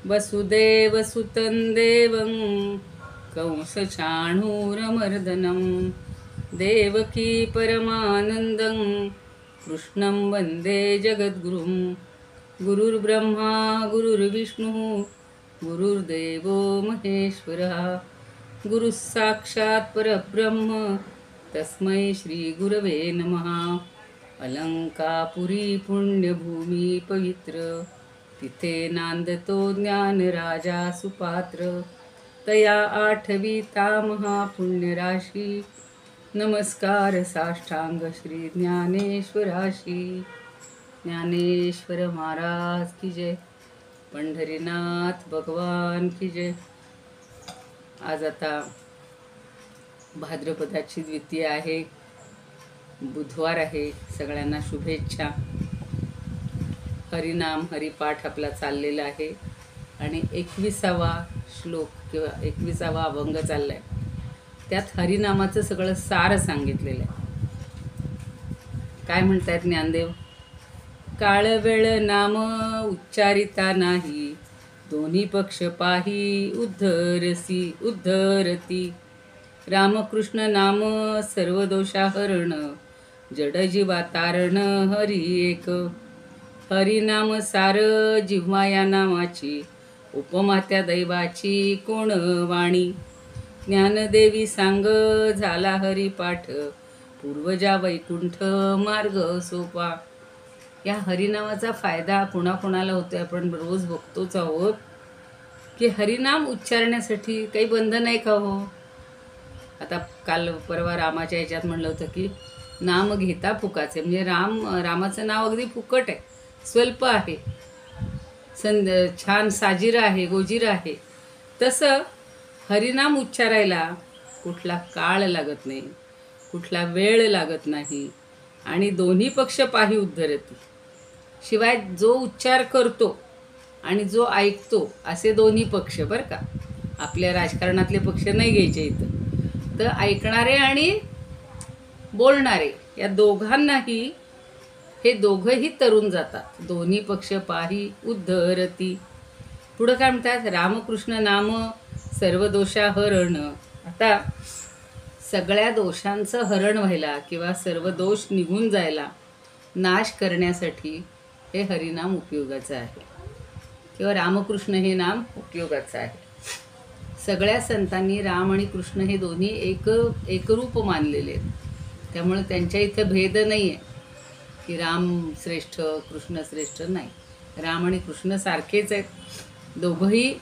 वसुदेवसुतं देवं कंसचाणूरमर्दनं देवकी परमानन्दं कृष्णं वन्दे जगद्गुरुं। गुरुर्ब्रह्मा गुरुर्विष्णुः गुरुर्देवो महेश्वरः गुरुः साक्षात् परब्रह्म तस्मै श्रीगुरवे नमः। अलंकापुरी पुण्यभूमी पवित्र तिथे नांदतो ज्ञान राजा सुपात्र तया आठवीता महापुण्यराशी नमस्कार साष्टांग श्री ज्ञानेश्वराशी। ज्ञानेश्वर महाराज की जय, पंढरीनाथ भगवान की जय। आज आता भाद्रपदाची द्वितीय आहे, बुधवार आहे। सगळ्यांना शुभेच्छा। हरिनाम हरिपाठ आपला चाललेला आहे आणि 21वा श्लोक किंवा 21वा अभंग चाललाय। त्यात हरिनामाचं सगळं सार सांगितलेलं आहे। काय म्हणतात ज्ञानदेव? काळ वेळ नाम उच्चारिता नाही, दोन्ही पक्ष पाही उद्धरती। रामकृष्ण नाम सर्व दोषाहरण, जड जीवा तारण हरी एक। हरिनाम सार जिव्हा या नामाची, उपमा त्या दैवाची कोण वाणी। ज्ञानदेवी सांग झाला हरिपाठ, पूर्वजा वैकुंठ मार्ग सोपा। या हरिनामाचा फायदा कोणाकोणाला होतोय आपण रोज बघतोच आहोत की हरिनाम उच्चारण्यासाठी काही बंधन आहे का हो? आता काल परवा रामाच्या ह्याच्यात म्हणलं होतं की नाम घेता फुकाचे, म्हणजे रामाचं नाव अगदी फुकट आहे, स्वल्प आहे, छान साजिरं आहे, गोजिरं आहे। तसं हरिनाम उच्चारायला कुठला काळ लागत नाही, कुठला वेळ लागत नाही आणि दोन्ही पक्ष पाही उद्धरती। शिवाय जो उच्चार करतो आणि जो ऐकतो असे दोन्ही पक्ष, बरं का, आपल्या राजकारणातले पक्ष नाही घ्यायचे इथं। तर ऐकणारे आणि बोलणारे या दोघांनाही, हे दोघंही तरुण जातात। दोन्ही पक्ष पाही उद्धरती। पुढं काय म्हणतात? रामकृष्ण नाम सर्व दोषाहरण। आता सगळ्या दोषांचं हरण व्हायला किंवा सर्व दोष निघून जायला, नाश करण्यासाठी हे हरिनाम उपयोगाचं आहे किंवा रामकृष्ण हे नाम उपयोगाचं आहे। सगळ्या संतांनी राम आणि कृष्ण हे दोन्ही एकरूप मानलेले आहेत, त्यामुळे त्यांच्या इथं भेद नाही आहे की राम श्रेष्ठ कृष्ण श्रेष्ठ, नाही। राम आणि कृष्ण सारखेच आहेत, दोघंही।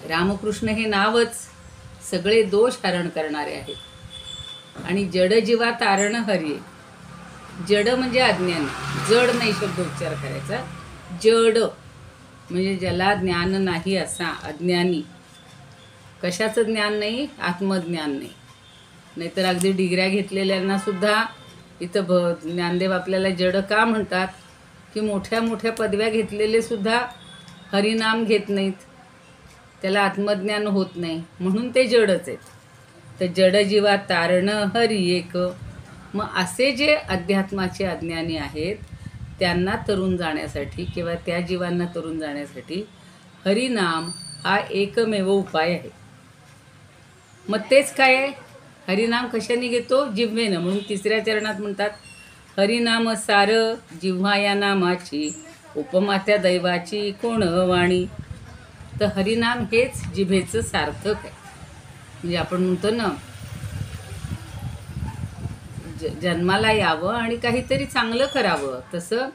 रामकृष्ण हे नावच सगळे दोष हरण करणारे आहेत। आणि जड जीवा तारण हरी। जड म्हणजे अज्ञानी, जड नाही शब्द उच्चार करायचा, जड म्हणजे ज्याला ज्ञान नाही असा अज्ञानी। कशाचं ज्ञान नाही? आत्मज्ञान नाही। नाहीतर अगदी डिग्र्या घेतलेल्यांना सुद्धा इथं ज्ञानदेव आपल्याला जड का म्हणतात की मोठ्या मोठ्या पदव्या घेतलेले सुद्धा हरिनाम घेत नाहीत, त्याला आत्मज्ञान होत नाही, म्हणून ते जडच आहेत। तर जड जीवा तारण हरी एक। मग असे जे अध्यात्माचे अज्ञानी आहेत त्यांना तरुण जाण्यासाठी किंवा त्या जीवांना तरुण जाण्यासाठी हरिनाम हा एकमेव उपाय आहे। मग तेच काय आहे? हरिनाम कशाने घेतो? जिव्हेनं। म्हणून 3ऱ्या चरणात म्हणतात हरिनाम सार जिव्हा या नामाची, उपमा त्या दैवाची कोण वाणी। तर हरिनाम हेच जिभेचं सार्थक आहे। म्हणजे आपण म्हणतो ना, जन्माला यावं आणि काहीतरी चांगलं करावं, तसं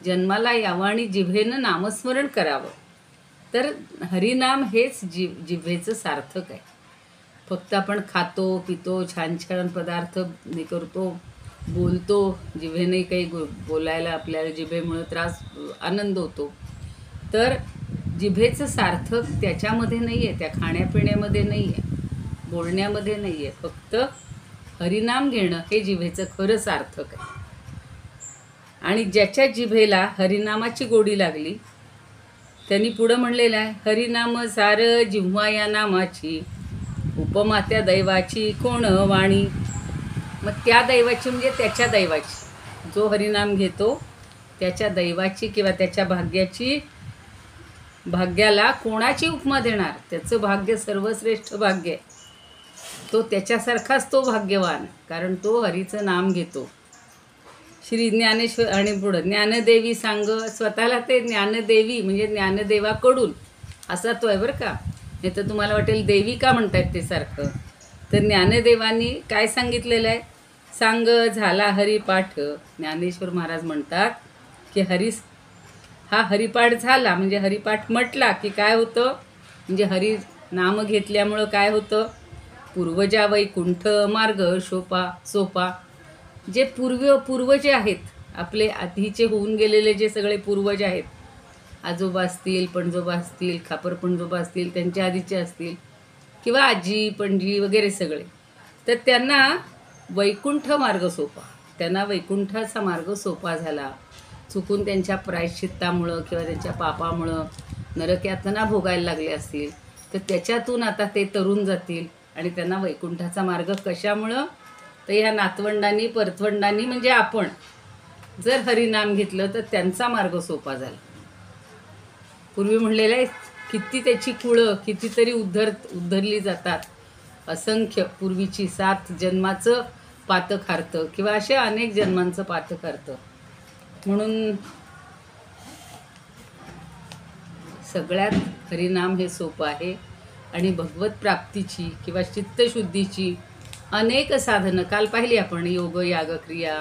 जन्माला यावं आणि जिभेनं नामस्मरण करावं। तर हरिनाम हेच जिभेचं सार्थक आहे। फक्त आपण खातो पितो, छान छान पदार्थ हे करतो, बोलतो, जिभेने काही बोलायला आपल्याला जिभेमुळे आनंद होतो, तर जिभेचं सार्थक त्याच्यामध्ये नाही आहे, त्या खाण्यापिण्यामध्ये नाही आहे, बोलण्यामध्ये नाही आहे। फक्त हरिनाम घेणं हे जिभेचं खरं सार्थक आहे। आणि ज्याच्या जिभेला हरिनामाची गोडी लागली त्यांनी पुढं म्हणलेलं आहे हरिनाम सार जिव्हा या नामाची, उपमा त्या दैवाची कोण वाणी। मग त्या दैवाची म्हणजे त्याच्या दैवाची, जो हरिनाम घेतो त्याच्या दैवाची किंवा त्याच्या भाग्याची भाग्याला कोणाची उपमा देणार? त्याचं भाग्य सर्वश्रेष्ठ भाग्य आहे. तो त्याच्यासारखाच तो भाग्यवान, कारण तो हरीचं नाम घेतो. श्री ज्ञानेश्वर आणि पुढं ज्ञानदेवी सांग, स्वतःला ते ज्ञानदेवी म्हणजे ज्ञानदेवाकडून असा तो आहे बरं का. नाही तर तुम्हाला वाटेल देवी का म्हणतायत ते सारखं. तर ज्ञानदेवांनी काय सांगितलेलं आहे? सांग झाला हरिपाठ. ज्ञानेश्वर महाराज म्हणतात की हा हरिपाठ झाला म्हणजे हरिपाठ म्हटला की काय होतं, म्हणजे हरी नाम घेतल्यामुळं काय होतं? पूर्वजा वैकुंठ मार्ग सोपा. जे पूर्वज आहेत आपले, आधीचे होऊन गेलेले जे सगळे पूर्वज आहेत, आजोबा असतील, पणजोबा असतील, खापर पणजोबा असतील, त्यांच्या आधीचे असतील, किंवा आजी पणजी वगैरे सगळे, तर त्यांना वैकुंठ मार्ग सोपा, त्यांना वैकुंठाचा मार्ग सोपा झाला. चुकून त्यांच्या प्रायश्चित्तामुळं किंवा त्यांच्या पापामुळं नरक यातना भोगायला लागले असतील, तर त्याच्यातून आता ते तरुण जातील आणि त्यांना वैकुंठाचा मार्ग कशामुळं? तर ह्या नातवंडांनी परतवंडांनी म्हणजे आपण जर हरिनाम घेतलं तर त्यांचा मार्ग सोपा झाला. पूर्वी म्हणलेलं आहे, किती त्याची कुळं कितीतरी उद्धरली जातात, असंख्य पूर्वीची 7 जन्माचं पातक हारतं किंवा अशा अनेक जन्मांचं पातक हारतं. म्हणून सगळ्यात हरिनाम हे सोपं आहे. आणि भगवत प्राप्तीची किंवा चित्तशुद्धीची अनेक साधनं काल पाहिली आपण, योग याग क्रिया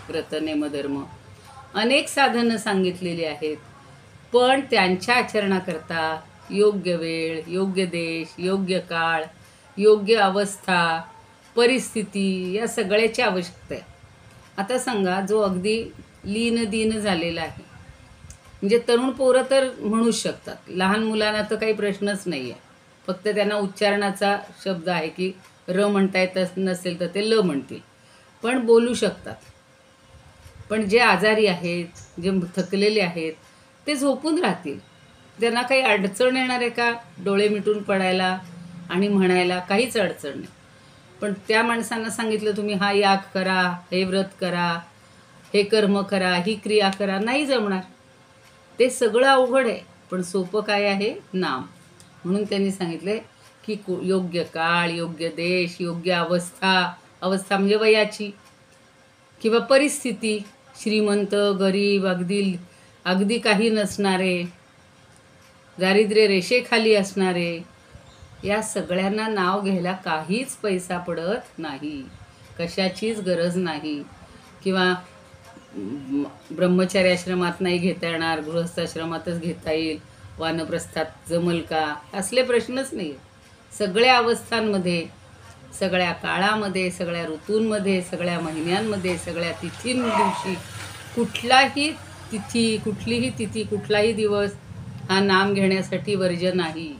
व्रत नेमधर्म, अनेक साधनं सांगितलेली आहेत. पण त्यांच्या आचरणाकरता योग्य वेळ, योग्य देश, योग्य काळ, योग्य अवस्था, परिस्थिती या सगळ्याची आवश्यकता आहे. आता सांगा, जो अगदी लीन दीन झालेला आहे, म्हणजे तरुण पोरं तर म्हणूच शकतात, लहान मुलांना तर काही प्रश्नच नाही आहे, फक्त त्यांना उच्चारणाचा शब्द आहे की र म्हणता येत नसेल तर ते ल म्हणतील, पण बोलू शकतात. पण जे आजारी आहेत, जे थकलेले आहेत, ते झोपून राहतील. त्यांना काही अडचण येणार आहे का? डोळे मिटून पडायला आणि म्हणायला काहीच अडचण नाही. पण त्या माणसांना सांगितलं तुम्ही हा याग करा, हे व्रत करा, हे कर्म करा, ही क्रिया करा, नाही जमणार. ते सगळं अवघड आहे. पण सोपं काय आहे? नाम. म्हणून त्यांनी सांगितले की योग्य काळ, योग्य देश, योग्य अवस्था म्हणजे वयाची किंवा परिस्थिती, श्रीमंत गरीब, अगदी काही नसणारे, दारिद्र्य रेषेखाली असणारे, या सगळ्यांना नाव घ्यायला काहीच पैसा पडत नाही, कशाचीच गरज नाही. किंवा ब्रह्मचारी आश्रमात नाही घेता येणार, गृहस्थाश्रमातच घेता येईल, वानप्रस्थात जमल का, असले प्रश्नच नाही. सगळ्या अवस्थांमध्ये, सगळ्या काळामध्ये, सगळ्या ऋतूंमध्ये, सगळ्या महिन्यांमध्ये, सगळ्या तिथींदिवशी कुठलीही तिथी कुठलाही दिवस हा नाम घेण्यासाठी वर्ज्य नाही.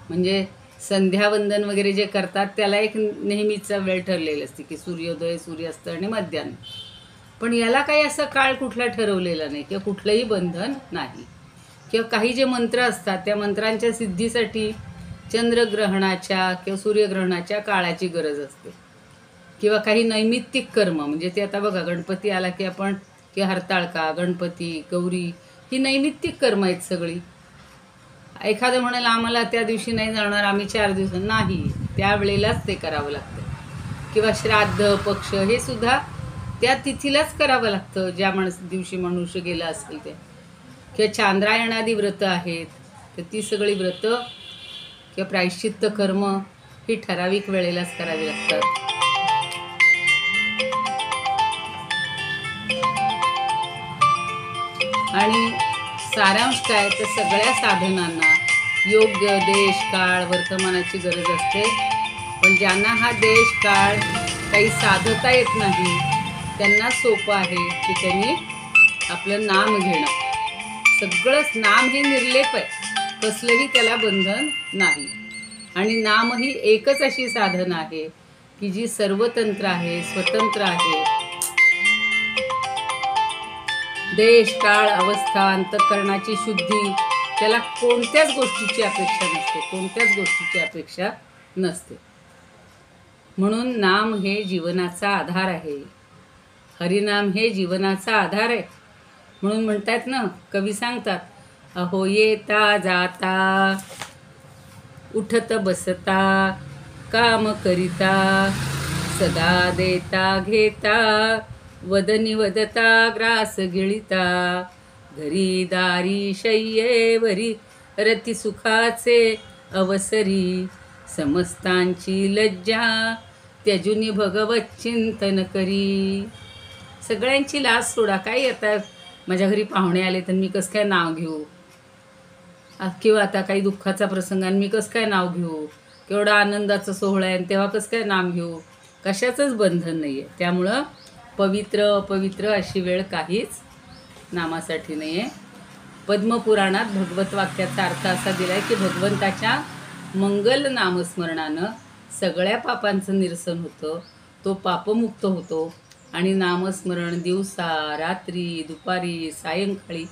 म्हणजे संध्यावंदन वगैरे जे करतात त्याला एक नेहमीचा वेळ ठरलेला असते की सूर्योदय, सूर्यास्त आणि मध्यान्ह. पण याला काही असा काळ कुठला ठरवलेला नाही किंवा कुठलंही बंधन नाही. किंवा काही जे मंत्र असतात त्या मंत्रांच्या सिद्धीसाठी चंद्रग्रहणाच्या किंवा सूर्यग्रहणाच्या काळाची गरज असते. किंवा काही नैमित्तिक कर्म, म्हणजे ते आता बघा गणपती आला की आपण किंवा हरताळका, गणपती, गौरी ही नैमित्तिक कर्म आहेत सगळी. एखादं म्हणाल आम्हाला त्या दिवशी नाही जाणार, आम्ही 4 दिवस, नाही, त्यावेळेलाच ते करावं लागतं. किंवा श्राद्ध पक्ष हे सुद्धा त्या तिथीलाच करावं लागतं, ज्या दिवशी मनुष्य गेला असेल ते. किंवा चांद्रायणादी व्रतं आहेत, तर ती सगळी व्रतं किंवा प्रायश्चित्त कर्म ही ठराविक वेळेलाच करावी लागतात. आणि सारांश काय, तर सगळ्या साधनांना योग्य देश काळ वर्तमानाची गरज असते. पण ज्यांना हा देश काळ काही साधता येत नाही त्यांना सोपं आहे की त्यांनी आपलं नाम घेणं. सगळंच नाम हे निर्लेप आहे, कसलंही त्याला बंधन नाही. आणि नाम ही एकच अशी साधन आहे की जी सर्वतंत्र आहे, स्वतंत्र आहे. देश काळ अवस्था अंतःकरणाची शुद्धी, त्याला कोणत्याच गोष्टीची अपेक्षा नसते. म्हणून नाम हे जीवनाचा आधार आहे. हरिनाम हे जीवनाचा आधार आहे. म्हणून म्हणतात ना, कवी सांगतात, अहो येता जाता उठत बसता काम करिता सदा देता घेता वदनी वदता ग्रास गिळिता घरी दारी शय्येवरी रती सुखाचे अवसरी समस्तांची लज्जा त्यजुनी भगवत चिंतन करी. सगळ्यांची लाज सोडा. काय आता माझ्या घरी पाहुणे आले तर मी कसं काय नाव घेऊ, किंवा आता काही दुःखाचा प्रसंग आणि मी कसं काय नाव घेऊ, केवढा आनंदाचा सोहळा आहे आणि तेव्हा कसं काय नाव घेऊ. कशाचंच बंधन नाही आहे. त्यामुळं पवित्र अपवित्र अशी वेळ काहीच नामासाठी नाही आहे. पद्मपुराणात भगवत वाक्याचा अर्थ असा दिला आहे की भगवंताच्या मंगल नामस्मरणानं सगळ्या पापांचं निरसन होतं, तो पापमुक्त होतो. आणि नामस्मरण दिवसा रात्री दुपारी सायंकाळी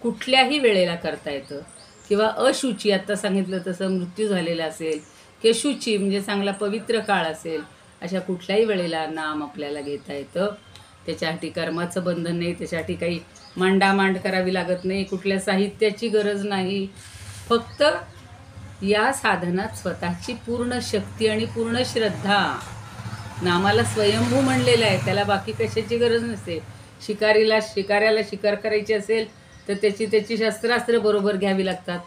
कुठल्याही वेळेला करता येतं. किंवा अशुची आत्ता सांगितलं तसं मृत्यू झालेला असेल किंवा शुची म्हणजे चांगला पवित्र काळ असेल, अशा कुठल्याही वेळेला नाम आपल्याला घेता येतं. त्याच्यासाठी कर्माचं बंधन नाही, त्याच्यासाठी काही मांडामांड करावी लागत नाही, कुठल्या साहित्याची गरज नाही. फक्त या साधनात स्वतःची पूर्ण शक्ती आणि पूर्ण श्रद्धा. नामाला स्वयंभू म्हणलेलं आहे, त्याला बाकी कशाची गरज नसते. शिकाऱ्याला शिकार करायची असेल तर त्याची शस्त्रास्त्र बरोबर घ्यावी लागतात.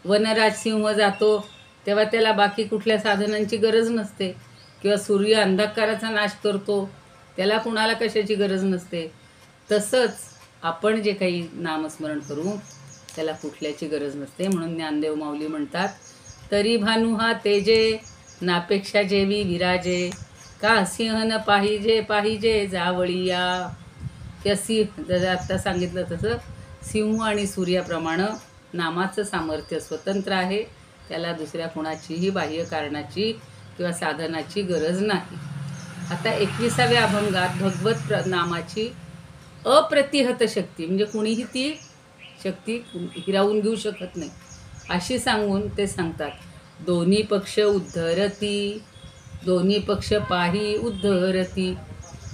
वनराज सिंह जातो तेव्हा त्याला बाकी कुठल्या साधनांची गरज नसते. किंवा सूर्य अंधकाराचा नाश करतो, त्याला कुणाला कशाची गरज नसते. तसंच आपण जे काही नामस्मरण करू त्याला कुठल्याची गरज नसते. म्हणून ज्ञानदेव माऊली म्हणतात, तरी भानू हा तेजे नापेक्षा जेवी विराजे का सिंह न पाहिजे पाहिजे जावळिया. की सिंह आत्ता सांगितलं तसं सिंह आणि सूर्याप्रमाणे नामाचं सामर्थ्य स्वतंत्र आहे. त्याला दुसऱ्या कुणाचीही बाह्य कारणाची किंवा साधनाची गरज नाही. आता 21व्या अभंगात भगवत नामाची अप्रतिहत शक्ती म्हणजे कुणीही ती शक्ती हिरावून घेऊ शकत नाही अशी सांगून ते सांगतात, दोन्ही पक्ष उद्धरती, दोन्ही पक्ष पाही उद्धरती.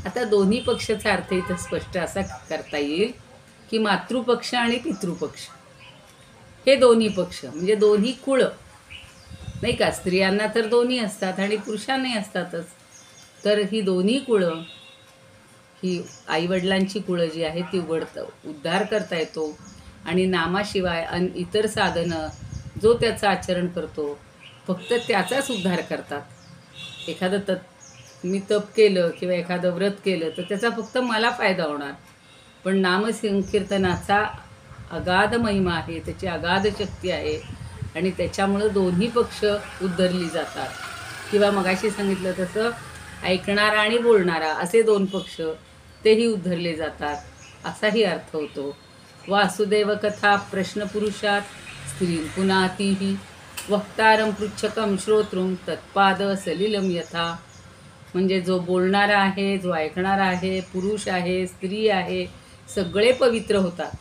आता दोन्ही पक्षाचा अर्थ इथं स्पष्ट असा करता येईल की मातृपक्ष आणि पितृपक्ष हे दोन्ही पक्ष म्हणजे दोन्ही कुळं नाही का. स्त्रियांना तर दोन्ही असतात आणि पुरुषांनाही असतातच. तर ही दोन्ही कुळं, ही आईवडिलांची कुळं जी आहेत ती उद्धार करता येतो. आणि नामाशिवाय इतर साधनं जो त्याचं आचरण करतो फक्त त्याचाच उद्धार करतात. एखादं मी तप केलं किंवा एखादं व्रत केलं तर त्याचा फक्त मला फायदा होणार, पण नामसंकीर्तनाचा अगाध महिमा आहे, त्याची अगाध शक्ती आहे आणि त्याच्यामुळं दोन्ही पक्ष उद्धरली जातात. किंवा मगाशी सांगितलं तसं ऐकणारा आणि बोलणारा असे दोन पक्ष तेही उद्धरले जातात असाही अर्थ होतो. वासुदेव कथा प्रश्नपुरुषात स्त्रीं पुनातीही वक्तारं पृच्छकं श्रोतृं तत्पाद सलिलं यथा. म्हणजे जो बोलणारा आहे, जो ऐकणारा आहे, पुरुष आहे, स्त्री आहे, सगळे पवित्र होतात.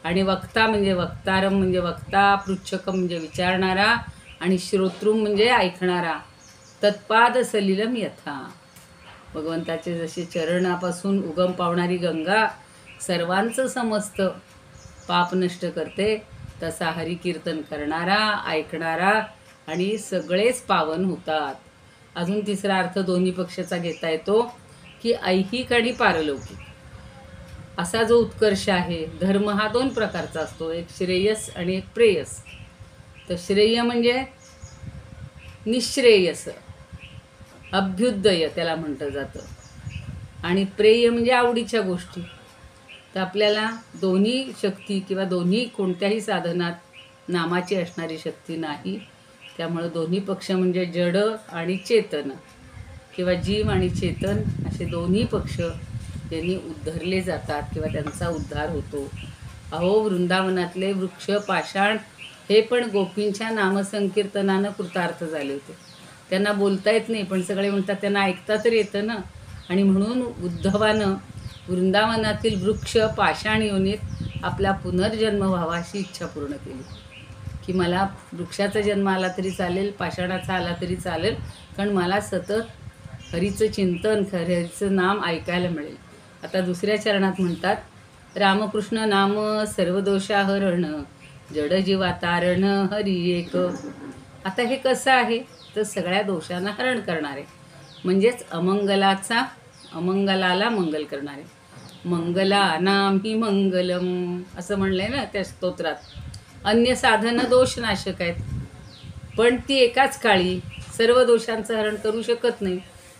आणि वक्ता म्हणजे वक्तारं म्हणजे वक्ता, पृच्छकं म्हणजे विचारणारा आणि श्रोतृं म्हणजे ऐकणारा. तत्पाद सलिलं यथा. भगवंताचे जसे चरणापासून उगम पावणारी गंगा सर्वांचं समस्त पाप नष्ट करते, तसा हरिकीर्तन करणारा, ऐकणारा आणि सगळेच पावन होतात. अजून तिसरा अर्थ दोन्ही पक्षाचा घेता येतो की ऐहिक आणि पारलौकिक असा जो उत्कर्ष आहे. धर्म हा दोन प्रकारचा असतो, एक श्रेयस आणि एक प्रेयस. तर श्रेय म्हणजे निश्रेयस, अभ्युदय त्याला म्हटलं जातं, आणि प्रेय म्हणजे आवडीच्या गोष्टी. तर आपल्याला दोन्ही शक्ती किंवा दोन्ही कोणत्याही साधनात नामाची असणारी शक्ती नाही. त्यामुळं दोन्ही पक्ष म्हणजे जड आणि चेतन किंवा जीव आणि चेतन असे दोन्ही पक्ष त्यांनी उद्धरले जातात किंवा त्यांचा उद्धार होतो. अहो वृंदावनातले वृक्ष पाषाण हे पण गोपींच्या नामसंकीर्तनानं कृतार्थ झाले होते. त्यांना बोलता येत नाही पण सगळे म्हणतात त्यांना ऐकता तर येतं ना. आणि म्हणून उद्धवानं वृंदावनातील वृक्ष पाषाण योनीत आपला पुनर्जन्म व्हावा अशी इच्छा पूर्ण केली की मला वृक्षाचा जन्म आला तरी चालेल, पाषाणाचा आला तरी चालेल, कारण मला सतत हरीचं चिंतन हरीचं नाम ऐकायला मिळेल. आता दुसऱ्या चरणात म्हणतात, रामकृष्ण नाम सर्वदोषाहरण जड जीवा तारण हरी एक. आता हे कसं आहे तर सगळ्या दोषांना हरण करणारे, म्हणजेच अमंगलाला मंगल करणारे. मंगलानां हि मंगलम असं म्हणलंय ना त्या स्तोत्रात. अन्य साधनं दोषनाशक आहेत, पण ती एकाच काळी सर्व दोषांचं हरण करू शकत नाही.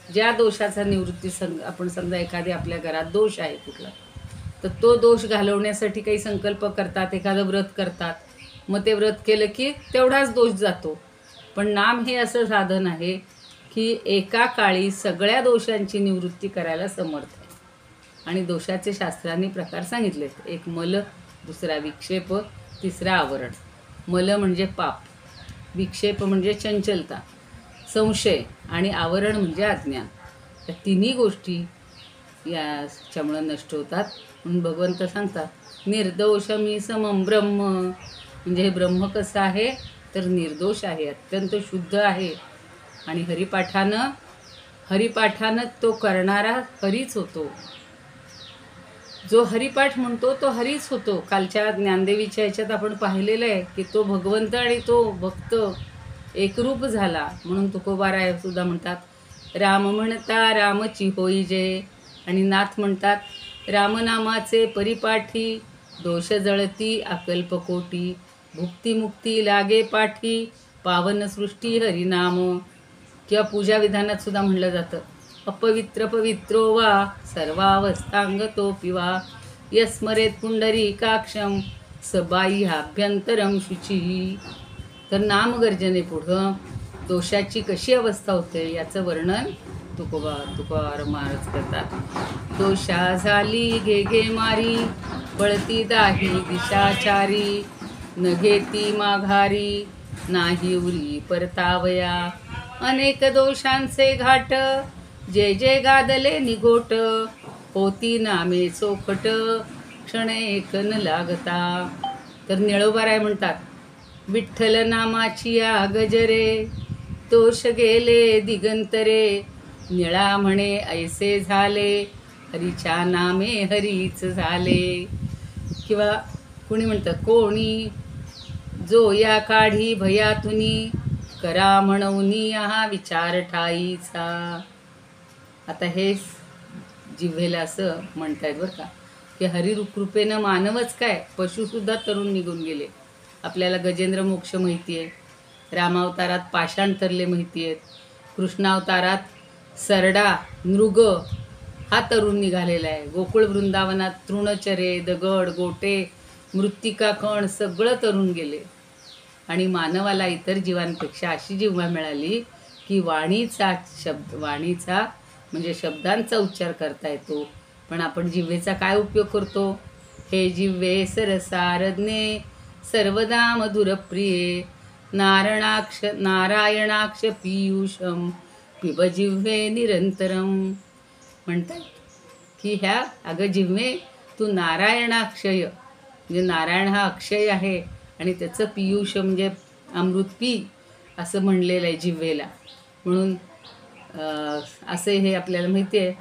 ज्या दोषाचा निवृत्ती आपण समजा एखादे आपल्या घरात दोष आहे कुठला, तर तो दोष घालवण्यासाठी काही संकल्प करतात, एखादं व्रत करतात. मग ते व्रत केलं की तेवढाच दोष जातो. पण नाम हे असं साधन आहे की एका काळी सगळ्या दोषांची निवृत्ती करायला समर्थ आहे. आणि दोषाचे शास्त्रांनी प्रकार सांगितलेत. एक मल, दुसरा विक्षेप, तिसरा आवरण. मल म्हणजे पाप, विक्षेप म्हणजे चंचलता, संशय, आणि आवरण म्हणजे अज्ञान. या तिन्ही गोष्टी याच्यामुळं नष्ट होतात. म्हणून भगवंत सांगतात निर्दोषमी समम ब्रह्म. म्हणजे हे ब्रह्म कसं आहे तर निर्दोष आहे, अत्यंत शुद्ध आहे. आणि हरिपाठानं तो करणारा हरीच होतो. जो हरिपाठ म्हणतो तो हरीच होतो. कालच्या ज्ञानदेवीच्या ह्याच्यात आपण पाहिलेलं आहे की तो भगवंत आणि तो भक्त एकरूप झाला. म्हणून तुकोबाराय सुद्धा म्हणतात राम म्हणता रामची होई जय. आणि नाथ म्हणतात रामनामाचे परिपाठी, दोष जळती अकल्पकोटी, भुक्तिमुक्ती लागे पाठी, पावन सृष्टी हरिनाम. किंवा पूजा विधानात सुद्धा म्हणलं जातं अपवित्र पवित्रो वा सर्वावस्थांगतोऽपि वा यस्मरेत पुंडरीकाक्षं स बाह्याभ्यंतरं शुचिः. तर नामगर्जने पुढं दोषाची कशी अवस्था होते याचं वर्णन तुकोबार महाराज करतात. दोषा झाली घे घे मारी, पळती दाही दिशाचारी, न घेती माघारी, नाही उरी परतावया. अनेक दोषांचे घाट, जे जे गादले निगोट, होती नामे चोखट, क्षण एक न लागता. तर निळोबाराय म्हणतात विठ्ठल नामाची या गजरे, दोष गेले दिगंतरे, निळा म्हणे ऐसे झाले, हरीच्या नामे हरीच झाले. किंवा कुणी म्हणतं कोणी जो या काढी भयातुनी, करा म्हणूनी हा विचार ठाईचा. आता हे जिव्हेला असं म्हणतायत बरं का की हरिकृपेनं मानवच काय पशुसुद्धा तरुण निघून गेले. आपल्याला गजेंद्र मोक्ष माहिती आहे, रामावतारात पाषाण तरले माहिती आहेत, कृष्णावतारात सरडा मृग हा तरुण निघालेला आहे. गोकुळ वृंदावनात तृणचरे, दगड, गोटे, मृत्तिका, कण सगळं तरुण गेले. आणि मानवाला इतर जीवांपेक्षा अशी जिव्हा मिळाली की वाणीचा म्हणजे शब्दांचा उच्चार करता येतो. पण आपण जिव्हेचा काय उपयोग करतो? हे जिव्हे सरसारज्ञे सर्वदा मधुरप्रिये, नारायणाक्ष पीयूषम पिब जिव्हे निरंतरम. म्हणतात की ह्या अगं जिव्हे तू नारायणाक्षय, म्हणजे नारायण हा अक्षय आहे आणि त्याचं पीयूष म्हणजे अमृत पी असं म्हणलेलं आहे जिव्हेला. म्हणून असे हे आपल्याला माहिती आहे.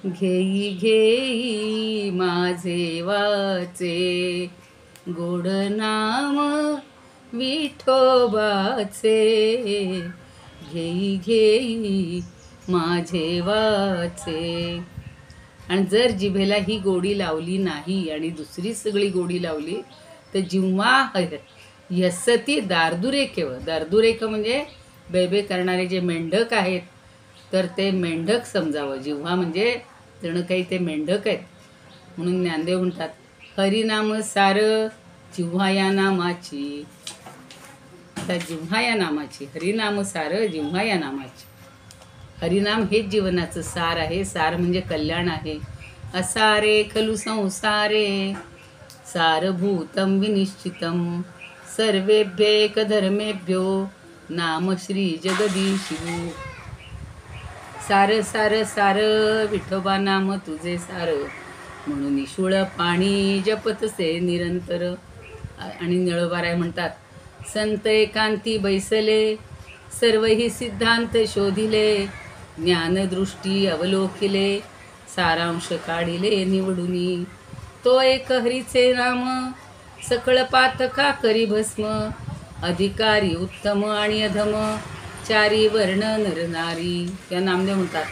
घेई घेई माझे वाचे, गोड नाम विठोबाचे, घेई घेई माझे वाचे. आणि जर जिभेला ही गोडी लावली नाही आणि दुसरी सगळी गोडी लावली तर जिव्हा यस्सती दार्दुरेकेव. दार्दुरेक म्हणजे बेबे करणारे जे मेंढक आहेत तर ते मेंढक समजावं. जिव्हा म्हणजे जणू काही ते मेंढक आहेत. म्हणून ज्ञानदेव म्हणतात हरिनाम सार जिव्हा या नामाची. आता जिव्हा या नामाची, हरिनाम सार जिव्हा या नामाची. हरिनाम हेच जीवनाचं सार आहे. सार म्हणजे कल्याण आहे. असारे खलु संसारे, सारभूतं विनिश्चितं, सर्वेभ्येक धर्मेभ्यो नाम श्री जगदीशिवू. सार सार सार विठोबा नाम तुझे सार, म्हणून निशूळ पाणी जपतसे निरंतर. आणि निळोबाराय म्हणतात संत एकांती बैसले, सर्वही सिद्धांत शोधिले, ज्ञानदृष्टी अवलोकिले, सारांश काढिले निवडुनी. तो एक हरीचे नाम सकळ पातका करी भस्म, अधिकारी उत्तम आणि अधम, चारी वर्ण नर नारी. त्या नामदेव म्हणतात,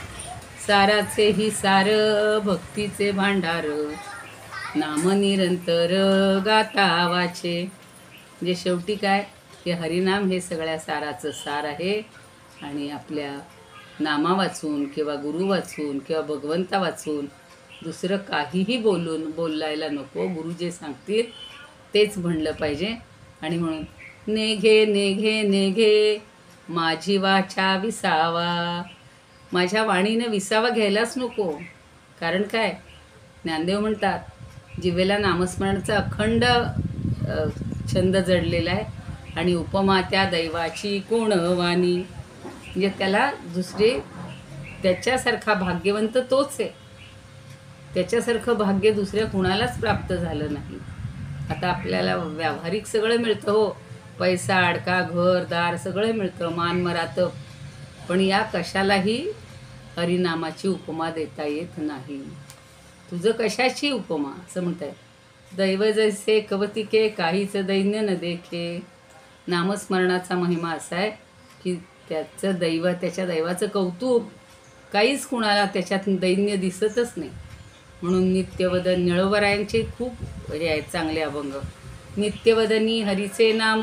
साराचे ही सार भक्तीचे भांडार, नाम निरंतर गाता वाचे. म्हणजे शेवटी काय, ते हरिनाम हे सगळ्या साराचं सार आहे. आणि आपल्या नामा वाचून किंवा गुरु वाचून किंवा भगवंता वाचून दुसरं काहीही बोलायला नको. गुरु जे सांगतील तेच म्हणलं पाहिजे. आणि म्हणून नेघे नेघे नेघे माझी वाचा विसावा. माझ्या वाणीनं विसावा घ्यायलाच नको. कारण काय, ज्ञानदेव म्हणतात, जिवेला नामस्मरणाचा अखंड छंद जडलेला आहे. आणि उपमा त्या दैवाची कोण वाणी. म्हणजे त्याला दुसरे त्याच्यासारखा भाग्यवंत तोच आहे. त्याच्यासारखं भाग्य दुसऱ्या कुणालाच प्राप्त झालं नाही. आता आपल्याला व्यावहारिक सगळं मिळतं, हो, पैसा अडका घरदार सगळं मिळतं, मान मरातब, पण या कशालाही हरिनामाची उपमा देता येत नाही. तुझं कशाची उपमा असं म्हणताय. दैव जैसे कवतिके काहीच दैन्य न देखे. नामस्मरणाचा महिमा असा आहे की त्याचं त्याच्या दैवाचं कौतुक काहीच कुणाला त्याच्यात दैन्य दिसतच नाही. म्हणून नित्यवदन निळवरायांचे खूप हे आहेत चांगले अभंग. नित्यवदनी हरीचे नाम,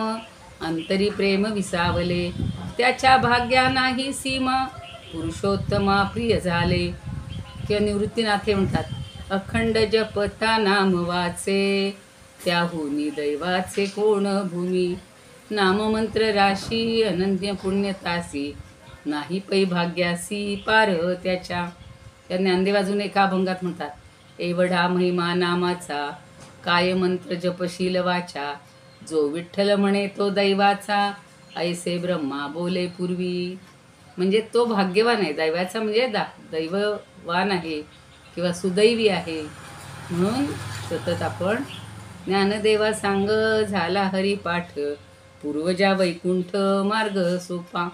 अंतरी प्रेम विसावले, त्याच्या भाग्या नाही सीमा, पुरुषोत्तमा प्रिय झाले. किंवा निवृत्तीनाथे म्हणतात, अखंड जपता नाम वाचे, त्याहुनी दैवाचे कोण भूमी, नाममंत्र राशी अनन्य पुण्यतासी, नाही पै भाग्यासी पार त्याच्या. त्या ज्ञानदेव अजून एका अभंगात म्हणतात, एवढा महिमा नामाचा, काय मंत्र जपशील वाचा, जो विठ्ठल म्हणे तो दैवाचा, ऐसे ब्रह्मा बोले पूर्वी. म्हणजे तो भाग्यवान आहे. दैवाचा म्हणजे दैववान आहे किंवा सुदैवी आहे. म्हणून सतत आपण ज्ञानदेवा सांग झाला हरिपाठ, पूर्वजा वैकुंठ मार्ग सोपा.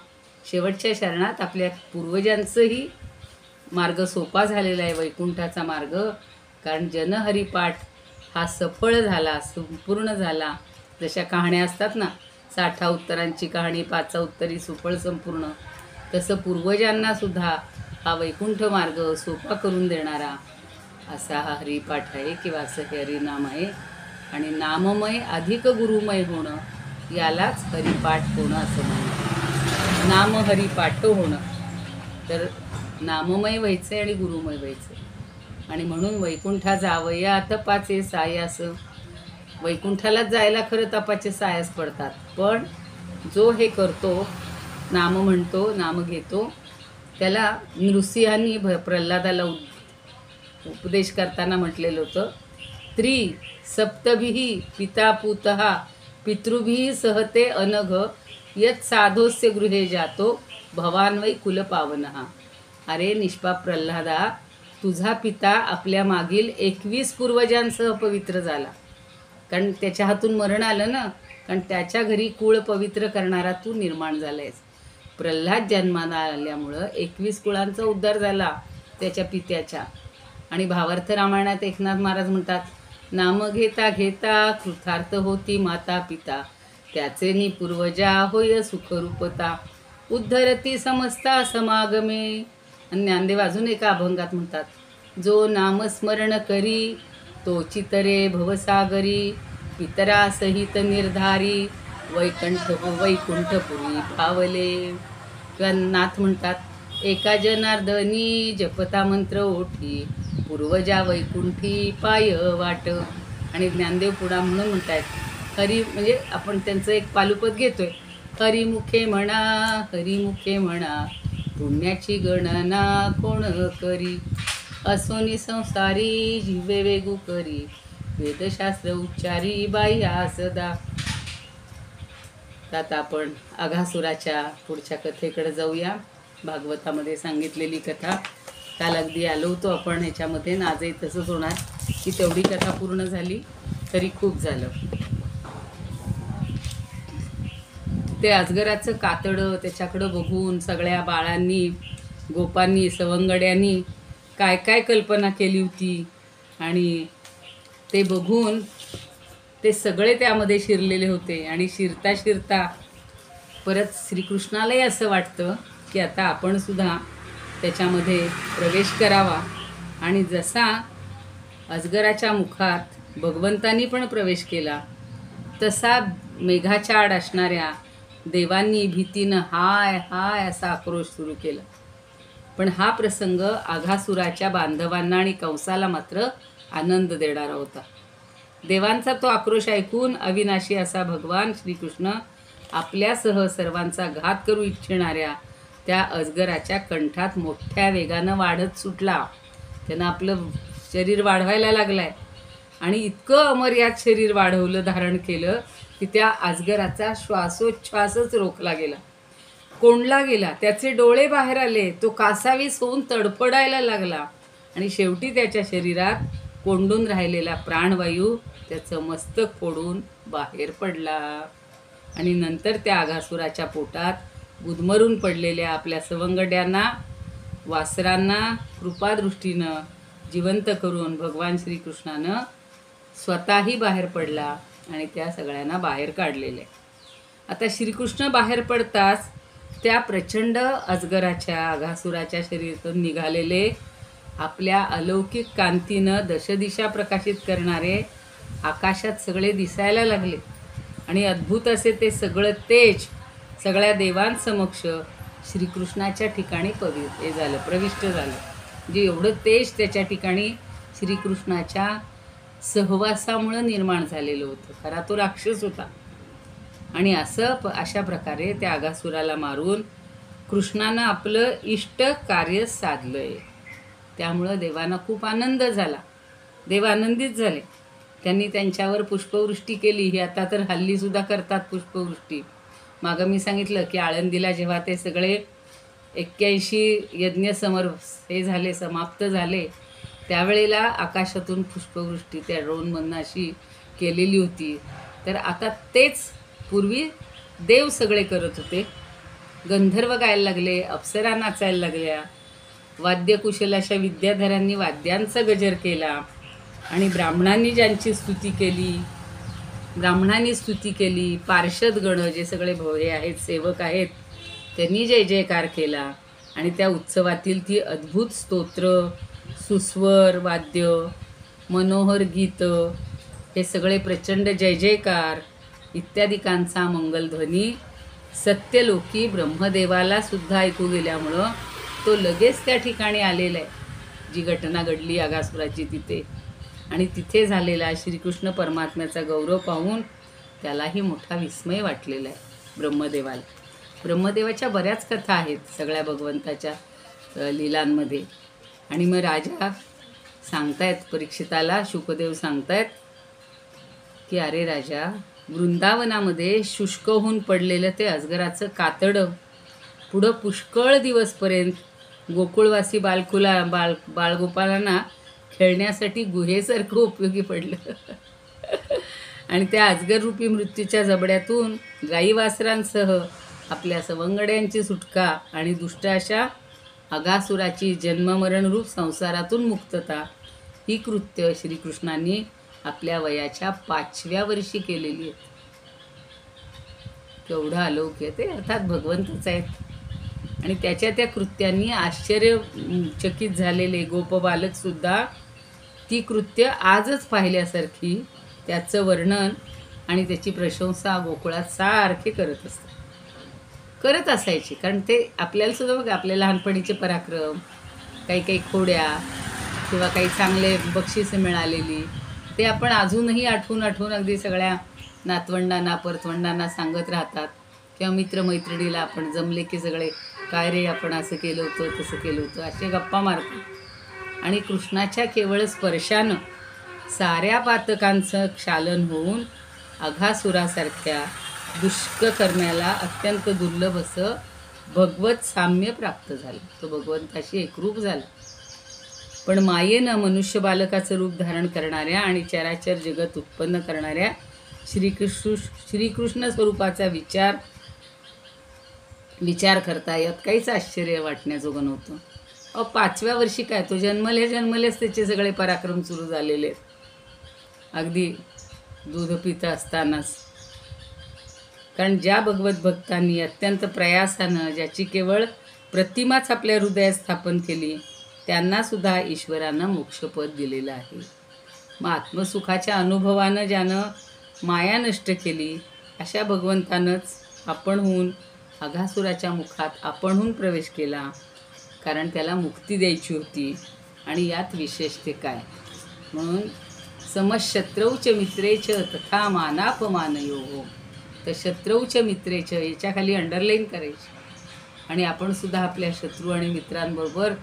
शेवटच्या शरणात आपल्या पूर्वजांचंही मार्ग सोपा झालेला आहे, वैकुंठाचा मार्ग. कारण जनहरिपाठ हा सफळ झाला, संपूर्ण झाला. जशा कहाण्या असतात ना, 60 उत्तरांची कहाणी, 5 उत्तरी सुफळ संपूर्ण, तसं पूर्वजांना सुद्धा हा वैकुंठ मार्ग सोपा करून देणारा असा हा हरिपाठ आहे किंवा असं हे हरिनाम आहे. आणि नाममय अधिक गुरुमय होणं यालाच हरिपाठ होणं असं म्हणतात. नाम हरिपाठ होणं, तर नाममय व्हायचं आणि गुरुमय व्हायचं. आणि म्हणून वैकुंठा जावया तपाचे सायास. वैकुंठालाच जायला खरं तपाचे सायास पडतात, पण जो हे करतो, नाम म्हणतो, नाम घेतो, त्याला नृसिंहांनी प्रल्हादाला उपदेश करताना म्हटलेलं होतं, त्रि सप्तभिः पिता पुतः पितृभिः सहते अनघ, यत् साधोस्य गृहे जातो भवान वै कुलपावनः. अरे निष्पाप प्रल्हादा, तुझा पिता आपल्या मागील 21 पूर्वजांसह पवित्र झाला. कारण त्याच्या हातून मरण आलं ना, कारण त्याच्या घरी कुळ पवित्र करणारा तू निर्माण झालायस. प्रल्हाद जन्माला आल्यामुळं 21 कुळांचा उद्धार झाला त्याच्या पित्याच्या. आणि भावार्थ रामायणात एकनाथ महाराज म्हणतात, नाम घेता घेता कृतार्थ होती माता पिता, त्याचे नि पूर्वजा होय सुखरूपता, उद्धरती समस्ता समागमे. आणि ज्ञानदेव अजून एका अभंगात म्हणतात, जो नामस्मरण करी तो चितरे भवसागरी, पितरा सहित निर्धारी, वैकुंठपुरी भावले. किंवा नाथ म्हणतात, एका जनार्दनी जपता मंत्र ओठी, पूर्वजा वैकुंठी पाय वाट. आणि ज्ञानदेव पुढा म्हणून म्हणतात, हरी म्हणजे आपण त्यांचं एक पालुपद घेतोय, हरिमुखे म्हणा हरिमुखे म्हणा, पुण्याची गणना कोण करी, असोनी संसारी जिवे वेगू करी, वेदशास्त्र उच्चारी बाह्या सदा. आता आपण अघासुराच्या पुढच्या कथेकडे जाऊया. भागवतामध्ये सांगितलेली कथा, काल अगदी आलो होतो आपण ह्याच्यामध्ये, आजही तसंच होणार की तेवढी कथा पूर्ण झाली तरी खूप झालं. ते अजगराचं कातडं, त्याच्याकडं बघून सगळ्या बाळांनी, गोपांनी, सवंगड्यांनी काय काय कल्पना केली होती. आणि ते बघून ते सगळे त्यामध्ये शिरलेले होते. आणि शिरता शिरता परत श्रीकृष्णालाही असं वाटतं की आता आपण सुद्धा त्याच्यामध्ये प्रवेश करावा. आणि जसा अजगराच्या मुखात भगवंतांनी पण प्रवेश केला, तसा मेघाच्या आड असणाऱ्या देवांनी भीतीनं हाय हाय असा आक्रोश सुरू केला. पण हा प्रसंग आघासुराच्या बांधवांना आणि कंसाला मात्र आनंद देणारा होता. देवांचा तो आक्रोश ऐकून अविनाशी असा भगवान श्रीकृष्ण आपल्यासह सर्वांचा घात करू इच्छिणाऱ्या त्या अजगराच्या कंठात मोठ्या वेगानं वाढत सुटला. त्यानं आपलं शरीर वाढवायला लागलाय आणि इतकं अमर्याद शरीर वाढवलं, धारण केलं की त्या अजगराचा श्वासोच्छ्वासच रोखला गेला, कोंडला गेला. त्याचे डोळे बाहेर आले, तो कासावीस होऊन तडफडायला लागला आणि शेवटी त्याच्या शरीरात कोंडून राहिलेला प्राणवायू त्याचं मस्तक फोडून बाहेर पडला. आणि नंतर त्या आघासुराच्या पोटात गुदमरून पडलेल्या आपल्या सवंगड्यांना, वासरांना कृपादृष्टीनं जिवंत करून भगवान श्रीकृष्णानं स्वतःही बाहेर पडला आणि त्या सगळ्यांना बाहेर काढलेले. आता श्रीकृष्ण बाहेर पडताच त्या प्रचंड अजगराच्या, आघासुराच्या शरीरातून निघालेले आपल्या अलौकिक कांतीनं दशदिशा प्रकाशित करणारे आकाशात सगळे दिसायला लागले. आणि अद्भुत असे ते सगळं तेज सगळ्या देवांसमक्ष श्रीकृष्णाच्या ठिकाणी प्रविष्ट झालं. म्हणजे एवढं तेज त्याच्या ठिकाणी श्रीकृष्णाच्या सहवासामुळं निर्माण झालेलं होतं. खरा तो राक्षस होता. आणि अशा प्रकारे त्या आघासुराला मारून कृष्णानं आपलं इष्ट कार्य साधलंय. त्यामुळं देवांना खूप आनंद झाला, देव आनंदित झाले. त्यांनी त्यांच्यावर पुष्पवृष्टी केली. ही आता तर हल्लीसुद्धा करतात पुष्पवृष्टी. मागं मी सांगितलं की आळंदीला जेव्हा ते सगळे 81 यज्ञ समाप्त झाले, त्यावेळेला आकाशातून पुष्पवृष्टी त्या ड्रोनमधनं अशी केलेली होती. तर आता तेच पूर्वी देव सगळे करत होते. गंधर्व गायला लागले, अप्सरा नाचायला लागल्या, वाद्यकुशल अशा विद्याधरांनी वाद्यांचा गजर केला आणि ब्राह्मणांनी स्तुती केली. पार्षदगण जे सगळे हे आहेत, सेवक आहेत, त्यांनी जय जयकार केला. आणि त्या उत्सवातील ती अद्भुत स्तोत्र, सुस्वर वाद्य, मनोहर गीत, हे सगळे प्रचंड जय जयकार इत्यादिकांचा मंगलध्वनी सत्यलोकी ब्रह्मदेवाला सुद्धा ऐकू गेल्यामुळं तो लगेच त्या ठिकाणी आलेला आहे, जी घटना घडली आघासुराची तिथे. आणि तिथे झालेला श्रीकृष्ण परमात्म्याचा गौरव पाहून त्यालाही मोठा विस्मय वाटलेला आहे ब्रह्मदेवाला. ब्रह्मदेवाच्या बऱ्याच कथा आहेत सगळ्या भगवंताच्या लीलांमध्ये. आणि मग राजा सांगतायत परीक्षिताला, शुकदेव सांगतायत की अरे राजा, वृंदावनामध्ये शुष्क होऊन पडलेलं ते अजगराचं कातडं पुढं पुष्कळ दिवसपर्यंत गोकुळवासी बाळगोपालांना खेळण्यासाठी गुहेसारखं उपयोगी पडलं. आणि त्या अजगररूपी मृत्यूच्या जबड्यातून गाईवासरांसह आपल्या सवंगड्यांची सुटका आणि दुष्ट अशा आघासुराची जन्ममरणरूप संसारातून मुक्तता, ही कृत्य श्रीकृष्णांनी आपल्या वयाच्या 5व्या वर्षी केलेली आहे. केवढं अलौकिक ते अर्थात भगवंतच आहेत. आणि त्याच्या त्या कृत्यांनी आश्चर्यचकित झालेले गोपबालकसुद्धा ती कृत्य आजच पाहिल्यासारखी त्याचं वर्णन आणि त्याची प्रशंसा गोकुळात सारखे करत असायचे. कारण ते आपल्याला सुद्धा बघा, आपल्या लहानपणीचे पराक्रम, काही खोड्या किंवा काही चांगले बक्षिसं मिळालेली, ते आपण अजूनही आठवून अगदी सगळ्या नातवंडांना परतवंडांना सांगत राहतात. किंवा मित्रमैत्रिणीला आपण जमले की सगळे, काय रे आपण असं केलं होतं, तसं केलं होतं, असे गप्पा मारतात. आणि कृष्णाच्या केवळ स्पर्शानं साऱ्या पातकांचं क्षालन होऊन अघासुरासारख्या दुष्कर्म्याला अत्यंत दुर्लभ असं भगवत साम्य प्राप्त झालं. तो भगवंताशी एकरूप झाला. पण मायेनं मनुष्य बालकाचं रूप धारण करणाऱ्या आणि चराचर जगत उत्पन्न करणाऱ्या श्रीकृष्ण स्वरूपाचा विचार करता यात काहीच आश्चर्य वाटण्याजोगं नव्हतं. 5व्या वर्षी काय, तो जन्मलेच त्याचे सगळे पराक्रम सुरू झालेले आहेत. अगदी दूध पित असतानाच. कारण ज्या भगवत भक्तांनी अत्यंत प्रयासानं ज्याची केवळ प्रतिमाच आपल्या हृदयात स्थापन केली, त्यांनासुद्धा ईश्वरानं मोक्षपद दिलेलं आहे. मग आत्मसुखाच्या अनुभवानं ज्यानं माया नष्ट केली, अशा भगवंतानंच आपणहून अघासुराच्या मुखात आपणहून प्रवेश केला. कारण त्याला मुक्ती द्यायची होती. आणि यात विशेष ते काय, म्हणून समशत्रौच मित्रेच तथा मानापमानयोः. तर शत्रौच मित्रेच याच्या खाली अंडरलाईन करायची. आणि आपण सुद्धा आपल्या शत्रू आणि मित्रांबरोबर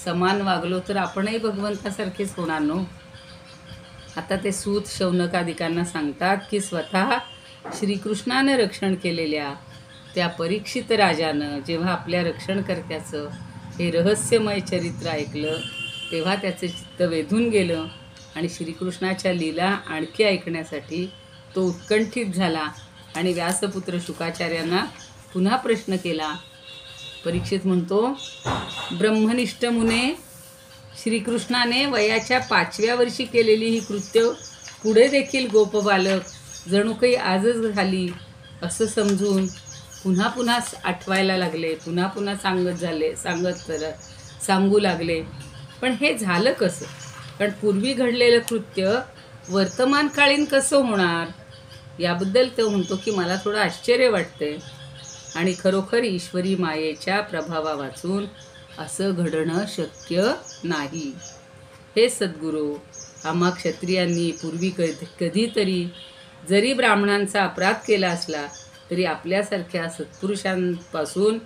समान वागलो तर आपणही भगवंतासारखेच होणार नो. आता ते सूत शौनकादिकांना सांगतात की स्वतः श्रीकृष्णानं रक्षण केलेल्या त्या परीक्षित राजानं जेव्हा आपल्या रक्षणकर्त्याचं हे रहस्यमय चरित्र ऐकलं, तेव्हा त्याचं चित्त वेधून गेलं आणि श्रीकृष्णाच्या लीला आणखी ऐकण्यासाठी तो उत्कंठित झाला. आणि व्यासपुत्र शुकाचार्यांना पुन्हा प्रश्न केला. परीक्षित म्हणतो, ब्रह्मनिष्ठ मुने, श्रीकृष्णाने वयाच्या 5व्या वर्षी केलेली ही कृत्य पुढे देखील गोपबालक जणू काही आजच झाली असं समजून पुन्हा पुन्हा आठवायला लागले, पुन्हा पुन्हा सांगू लागले. पण हे झालं कसं? कारण पूर्वी घडलेलं कृत्य वर्तमानकालीन कसं होणार, याबद्दल तो म्हणतो की मला थोडं आश्चर्य वाटतंय. आणि खरोखर ईश्वरी मायेच्या प्रभावा वाचून असं घडणं शक्य नाही. हे सद्गुरू, आम्हा क्षत्रियांनी पूर्वी कधीतरी जरी ब्राह्मणांचा अपराध केला असला तरी आपल्यासारख्या सत्पुरुषांपासून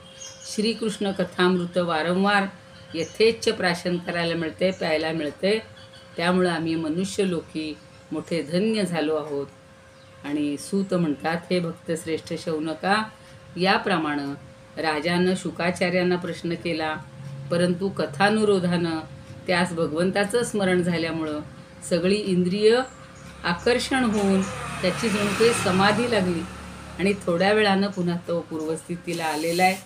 श्रीकृष्ण कथामृत वारंवार यथेच्छ प्राशन करायला मिळते, प्यायला मिळते. त्यामुळं आम्ही मनुष्यलोकी मोठे धन्य झालो आहोत. आणि सूत म्हणतात, हे भक्तश्रेष्ठ शौनका, याप्रमाणे राजानं शुकाचार्यांना प्रश्न केला, परंतु कथानुरोधानं त्यास भगवंताचं स्मरण झाल्यामुळं सगळी इंद्रिय आकर्षण होऊन त्याची जणू काही समाधी लागली. आणि थोड्या वेळानं पुन्हा तो पूर्वस्थितीला आलेला आहे.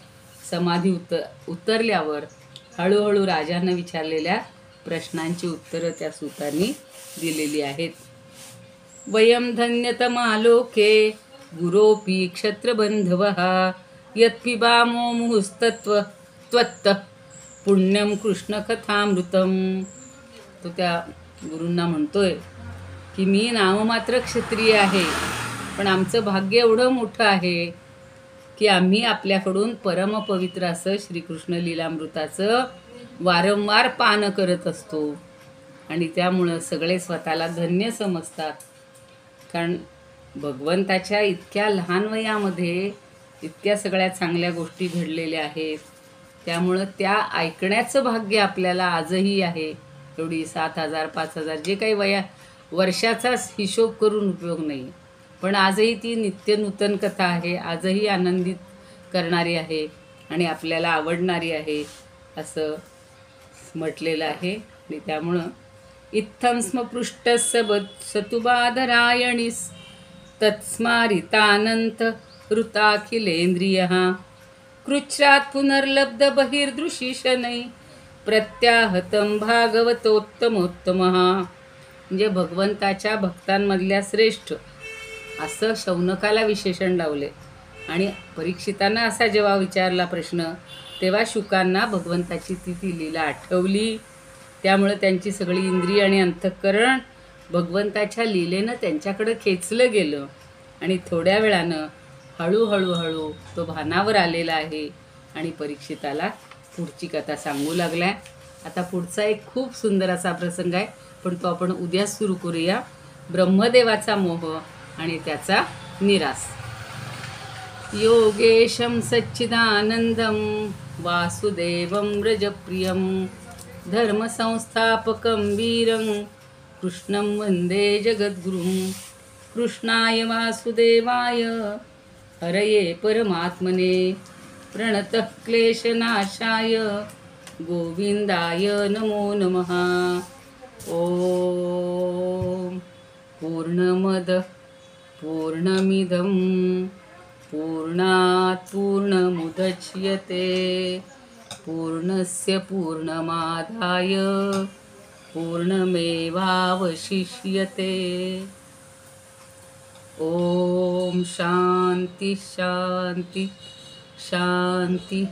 समाधी उतरल्यावर हळूहळू राजानं विचारलेल्या प्रश्नांची उत्तरं त्या सूतांनी दिलेली आहेत. वयम धन्यतमालोके गुरोपी क्षत्रबंधवः यत्पिबामो मुहुस्तत्व त्वत्त पुण्यम कृष्णकथामृतम. तो त्या गुरूंना म्हणतोय की मी नाममात्र क्षत्रिय आहे, पण आमचं भाग्य एवढं मोठं आहे की आम्ही आपल्याकडून परमपवित्र असं श्रीकृष्ण लीलामृताचं वारंवार पान करत असतो. आणि त्यामुळं सगळे स्वतःला धन्य समजतात. कारण भगवंताच्या इतक्या लहान वयामध्ये इतक्या सगळ्या चांगल्या गोष्टी घडलेल्या आहेत. त्यामुळं त्या ऐकण्याचं भाग्य आपल्याला आजही आहे. एवढी 7,000 5,000 जे काही वर्षाचाच हिशोब करून उपयोग नाही, पण आजही ती नित्य नूतन कथा आहे, आजही आनंदित करणारी आहे आणि आपल्याला आवडणारी आहे असं म्हटलेलं आहे. आणि त्यामुळं इत्थं स्म पृष्ठस्य सतुबाधरायणीस तत्स्मारितानंत ऋताखिलेंद्रियः कृच्छ्रात् पुनर्लब्ध बहिर्दृशी शनै प्रत्याहतं भागवतोत्तमोत्तमः. म्हणजे भगवंताच्या भक्तांमधल्या श्रेष्ठ असं शौनकाला विशेषण लावले. आणि परीक्षितांना असा जेव्हा विचारला प्रश्न, तेव्हा शुकांना भगवंताची ती लीला आठवली. त्यामुळे त्यांची सगळी इंद्रिय आणि अंतःकरण भगवंताच्या लीलेनं त्यांच्याकडं खेचलं गेलं. आणि थोड्या वेळानं हळूहळू तो भानावर आलेला आहे आणि परीक्षिताला पुढची कथा सांगू लागलाय. आता पुढचा एक खूप सुंदर असा प्रसंग आहे, पण तो आपण उद्या सुरू करूया. ब्रह्मदेवाचा मोह आणि त्याचा निरास. योगेशं सच्चिदानंदं वासुदेवं व्रजप्रियं धर्मसंस्थापकं वीरं कृष्णं वन्दे जगद्गुरुं. कृष्णाय वासुदेवाय हरये परमात्मने प्रणतः क्लेशनाशाय गोविंदाय नमो नमः. ओम पूर्णमदः पूर्णमिदं पूर्णात् पूर्णमुदच्यते पूर्णस्य पूर्णमादाय पूर्णमेवावशिष्यते. ओम शांती शांती शांती.